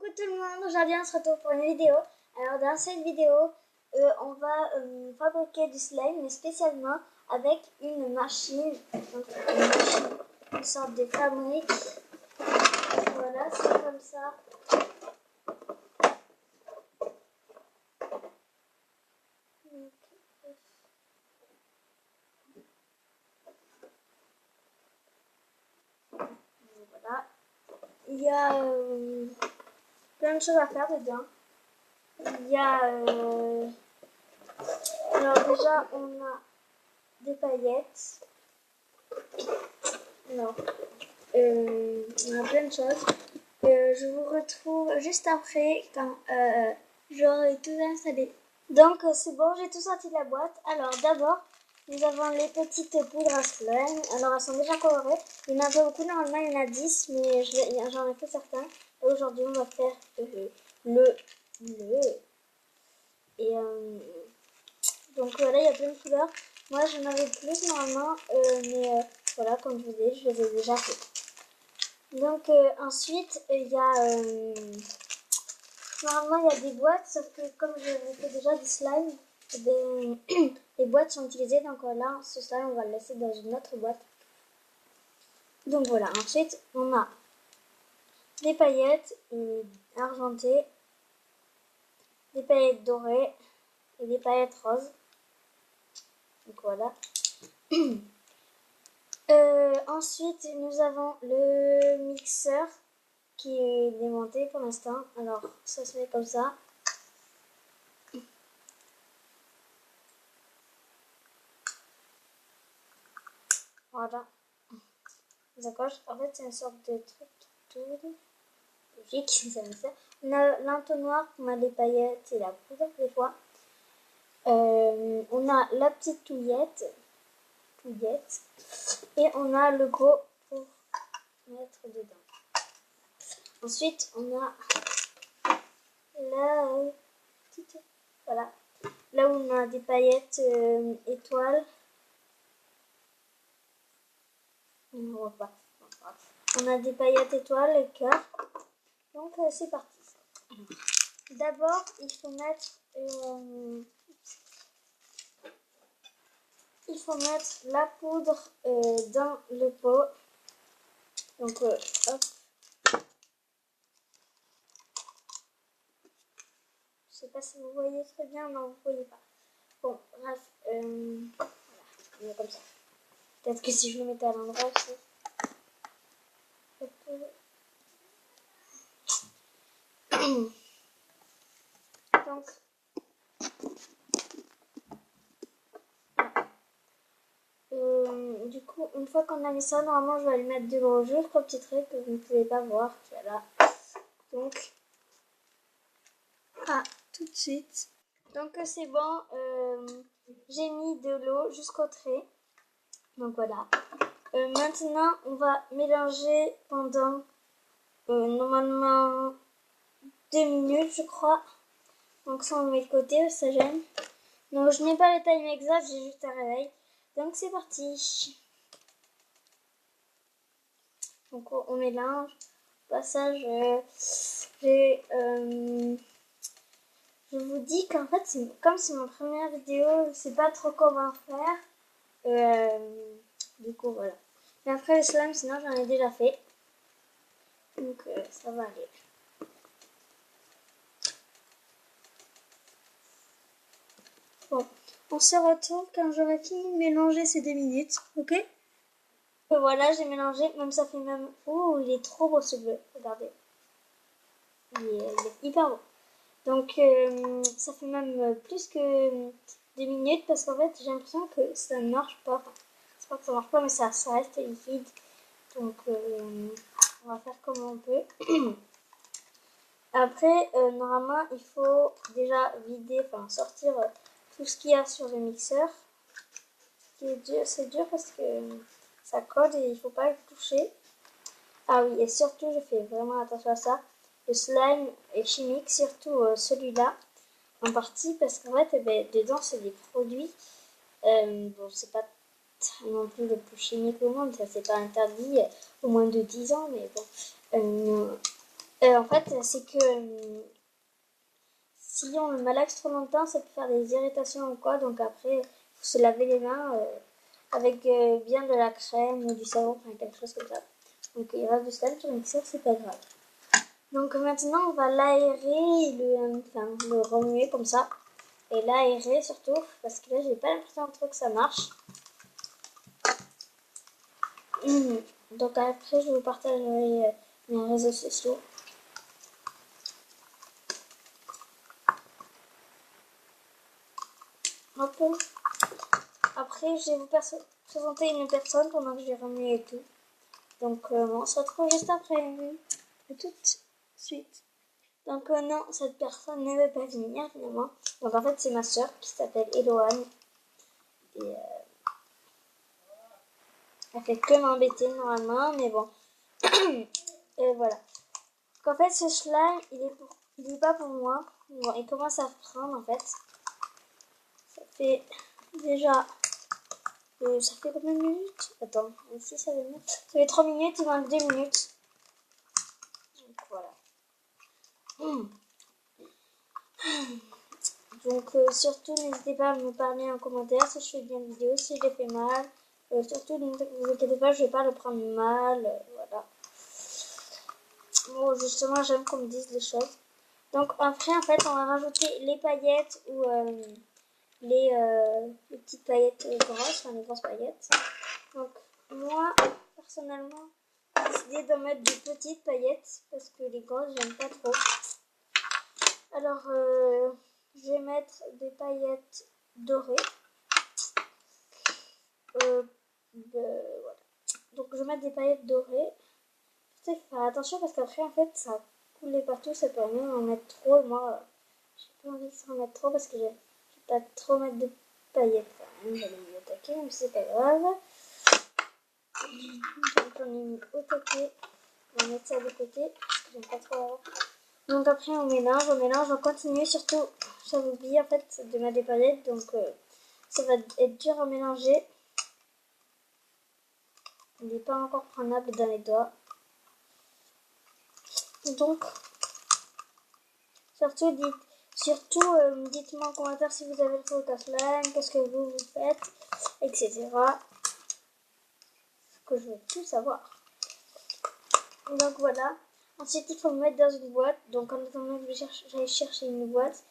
Coucou tout le monde, aujourd'hui on se retrouve pour une vidéo. Alors dans cette vidéo, on va fabriquer du slime, mais spécialement avec une machine, une sorte de fabrique. Voilà, c'est comme ça. Voilà. Il y a plein de choses à faire dedans. Il y a... alors déjà, on a des paillettes. Alors, on a plein de choses. Je vous retrouve juste après quand j'aurai tout installé. Donc c'est bon, j'ai tout sorti de la boîte. Alors d'abord, nous avons les petites poudres à slime. Alors elles sont déjà colorées. Il y en a pas beaucoup, normalement il y en a 10, mais j'en ai fait certains. Et aujourd'hui on va faire le. Et donc voilà, il y a plein de couleurs. Moi j'en avais plus normalement, mais voilà, comme je vous dis, je les ai déjà fait. Donc ensuite, il y a... normalement, il y a des boîtes, sauf que comme je fais déjà du slime, les boîtes sont utilisées. Donc là, ce slime, on va le laisser dans une autre boîte. Donc voilà, ensuite, on a des paillettes argentées, des paillettes dorées et des paillettes roses. Donc voilà. Ensuite, nous avons le mixeur qui est démonté pour l'instant. Alors, ça se met comme ça. Voilà. D'accord. En fait, c'est une sorte de truc qui tourne. Logique, ça me sert. On a l'entonnoir pour mettre les paillettes et la poudre, des fois. On a la petite touillette. Et on a le gros pour mettre dedans. Ensuite, on a la petite... Voilà. Là où on a des paillettes étoiles. On ne voit pas. On a des paillettes étoiles et cœur. Donc c'est parti. D'abord, il faut mettre la poudre dans le pot. Donc hop. Je sais pas si vous voyez très bien, non vous voyez pas. Bon, bref, voilà, on est comme ça. Peut-être que si je le mettais à l'endroit aussi. Donc, du coup, une fois qu'on a mis ça, normalement, je vais lui mettre de l'eau jusqu'au petit trait que vous ne pouvez pas voir. Voilà. Donc, tout de suite. Donc, c'est bon. J'ai mis de l'eau jusqu'au trait. Donc, voilà. Maintenant, on va mélanger pendant normalement 2 minutes, je crois. Donc, ça, on met de côté, ça gêne. Donc, je n'ai pas le time exact, j'ai juste un réveil. Donc, c'est parti. Donc, on mélange. Au passage, je vous dis qu'en fait, comme c'est ma première vidéo, je ne sais pas trop comment faire. Du coup, voilà. Mais après, le slime, sinon, j'en ai déjà fait. Donc, ça va aller. Bon, on se retrouve quand j'aurai fini de mélanger ces 2 minutes, ok? Et voilà, j'ai mélangé, même ça fait même... Oh, il est trop beau ce bleu, regardez. Il est hyper beau. Donc, ça fait même plus que 2 minutes, parce qu'en fait, j'ai l'impression que ça ne marche pas. Enfin, c'est pas que ça marche pas, mais ça reste liquide. Donc, on va faire comme on peut. Après, normalement, il faut déjà vider, enfin sortir tout ce qu'il y a sur le mixeur. C'est dur parce que ça colle et il ne faut pas le toucher. Ah oui, et surtout, je fais vraiment attention à ça. Le slime est chimique, surtout celui-là, en partie, parce qu'en fait, dedans, c'est des produits. Bon, c'est pas non plus le plus chimique au monde, ça c'est pas interdit au moins de 10 ans, mais bon. En fait, c'est que si on le malaxe trop longtemps, ça peut faire des irritations ou quoi. Donc après, il faut se laver les mains avec bien de la crème ou du savon, enfin quelque chose comme ça. Donc il reste du slime sur le mixeur, c'est pas grave. Donc maintenant, on va l'aérer, le remuer comme ça. Et l'aérer surtout, parce que là, j'ai pas l'impression trop que ça marche. Donc après, je vous partagerai mes réseaux sociaux. Hop. Après, je vais vous présenter une personne pendant que je vais remuer et tout. Donc on se retrouve juste après. Tout de suite. Donc non, cette personne ne veut pas venir finalement. Donc en fait, c'est ma soeur qui s'appelle Eloane. Et elle fait que m'embêter normalement, mais bon. Et voilà. Donc en fait, ce slime, il est pas pour moi. Bon, il commence à prendre en fait. Ça fait déjà... ça fait combien de minutes? Attends, ici ça fait 3 minutes, il manque 2 minutes. Donc voilà. Donc surtout n'hésitez pas à me parler en commentaire si je fais bien une vidéo, si je l'ai fait mal. Surtout ne vous inquiétez pas, je vais pas le prendre mal. Voilà. Bon, justement, j'aime qu'on me dise les choses. Donc après, en fait, on va rajouter les paillettes ou les petites paillettes grosses, enfin les grosses paillettes. Donc moi, personnellement, j'ai décidé d'en mettre des petites paillettes parce que les grosses, j'aime pas trop. Alors, je vais mettre des paillettes dorées. Voilà. Donc, je vais mettre des paillettes dorées. Il faut faire attention parce qu'après, en fait, ça coule partout. Ça peut même en mettre trop. Moi, j'ai pas envie de s'en mettre trop parce que je vais pas trop mettre de paillettes. Quand même, j'allais y attaquer, mais c'est pas grave. Donc, j'en ai mis au taquet. On va mettre ça de côté parce que j'aime pas trop avoir. Donc après on mélange, on continue. Surtout, j'avais oublié en fait de mettre des paillettes, donc ça va être dur à mélanger. Il n'est pas encore prenable dans les doigts. Donc, dites-moi en commentaire si vous avez le faux slime, qu'est-ce que vous faites, etc. Que je veux tout savoir. Donc voilà. Ensuite, il faut me mettre dans une boîte. Donc en attendant que j'aille chercher une boîte.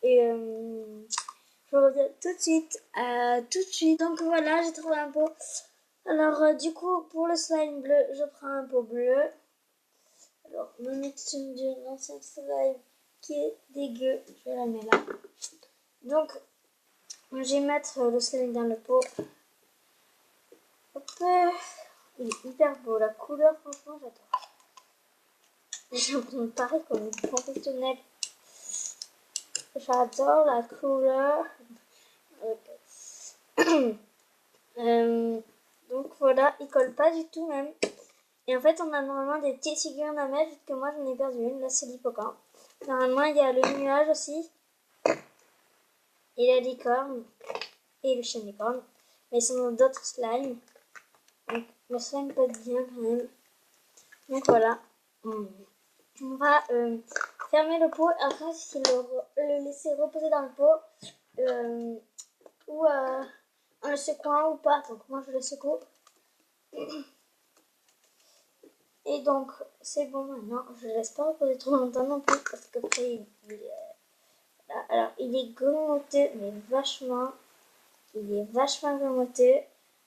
Et je reviens tout de suite. Tout de suite. Donc voilà, j'ai trouvé un pot. Alors du coup, pour le slime bleu, je prends un pot bleu. Alors, mon mixture d'une ancienne slime qui est dégueu. Je vais la mettre là. Donc, je vais mettre le slime dans le pot. Hop. Il est hyper beau. La couleur, franchement, j'adore. J'ai l'impression de parler comme une professionnelle. J'adore la couleur. Donc voilà, il colle pas du tout même. Et en fait, on a normalement des petites figurines à mettre, vu que moi j'en ai perdu une. Là, c'est l'hippocampe. Normalement, il y a le nuage aussi. Et la licorne. Et le chien licorne. Mais ils sont dans d'autres slimes. Donc, le slime pas bien quand même. Donc voilà. On va fermer le pot. Après, si le laisser reposer dans le pot. Ou en le secouant ou pas. Donc moi, je le secoue. Et donc, c'est bon maintenant. Je ne laisse pas reposer trop longtemps non plus. Parce qu'après, alors, il est gremotteux, mais vachement. Il est vachement gremotteux.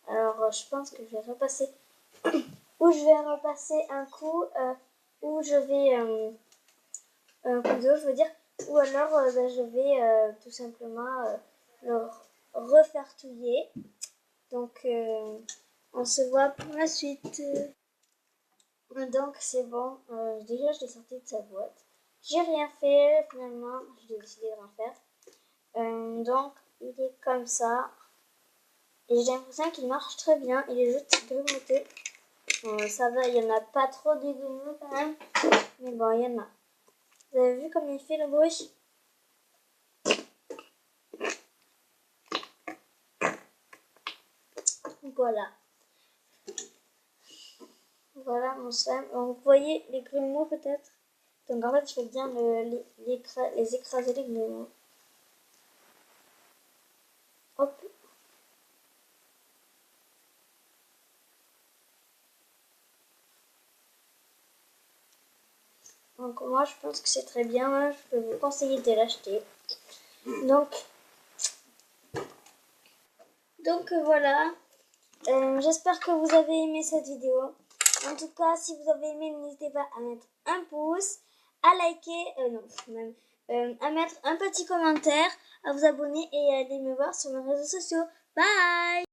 Alors, je pense que je vais repasser. Ou je vais repasser un coup. Ou je vais. Un coup d'eau, je veux dire. Ou alors, je vais tout simplement le refaire touiller. Donc, on se voit pour la suite. Donc c'est bon, déjà je l'ai sorti de sa boîte. J'ai rien fait finalement, j'ai décidé de rien faire. Donc il est comme ça. Et j'ai l'impression qu'il marche très bien, il est juste grimoté. Ça va, il n'y en a pas trop de grimots quand même. Mais bon, il y en a. Vous avez vu comme il fait le bruit? Voilà. Voilà mon slime. Vous voyez les grumeaux peut-être? Donc en fait, il faut bien les écraser les gnommes. Hop. Donc moi, je pense que c'est très bien. Je peux vous conseiller de l'acheter. Donc voilà. J'espère que vous avez aimé cette vidéo. En tout cas, si vous avez aimé, n'hésitez pas à mettre un pouce, à liker, non, même, à mettre un petit commentaire, à vous abonner et à aller me voir sur mes réseaux sociaux. Bye!